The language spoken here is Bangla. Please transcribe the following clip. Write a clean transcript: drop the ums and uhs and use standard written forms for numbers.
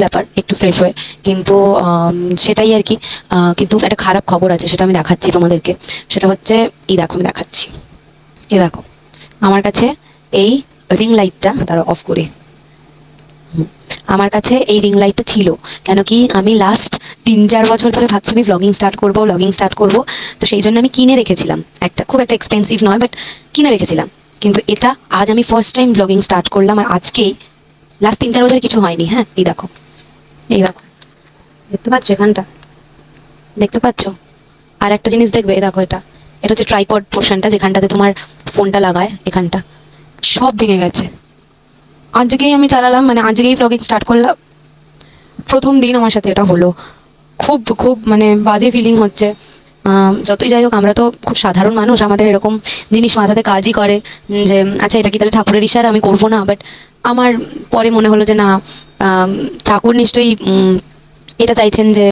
ব্যাপার একটু ফ্রেশ হয়ে, কিন্তু সেটাই আর কি। কিন্তু একটা খারাপ খবর আছে, সেটা আমি দেখাচ্ছি তোমাদেরকে। সেটা হচ্ছে, এই দেখো আমি দেখাচ্ছি, এই দেখো আমার কাছে এই রিং লাইটটা, তারা অফ করে, আমার কাছে এই রিং লাইটটা ছিল। কেন কি আমি লাস্ট 3-4 বছর ধরে ভাবছি আমি ব্লগিং স্টার্ট করব। তো সেই জন্য আমি কিনে রেখেছিলাম, খুব একটা এক্সপেন্সিভ নয়, বাট কিনে রেখেছিলাম। কিন্তু এটা আজ আমি ফার্স্ট টাইম ব্লগিং স্টার্ট করলাম, আর আজকেই, লাস্ট 3-4 বছরে কিছু হয়নি। হ্যাঁ, এই দেখো, এই দেখো, দেখতে পাচ্ছ এখানটা, দেখতে পাচ্ছ? আর একটা জিনিস দেখবে, এই দেখো, এটা এটা হচ্ছে ট্রাইপড পোর্শনটা, যেখানটাতে তোমার ফোনটা লাগায়, এখানটা সব ভেঙে গেছে। আজকেই আমি চালালাম, মানে আজকেই ব্লগিং স্টার্ট করলাম, প্রথম দিন আমার সাথে এটা হলো। খুব খুব মানে বাজে ফিলিং হচ্ছে। যতই যাই হোক, আমরা তো খুব সাধারণ মানুষ, আমাদের এরকম জিনিস মাথাতে কাজই করে, যে আচ্ছা এটা কি তাহলে ঠাকুরের ইশারা, আমি করবো না। বাট আমার পরে মনে হলো যে না, ঠাকুর নিশ্চয়ই এটা চাইছেন যে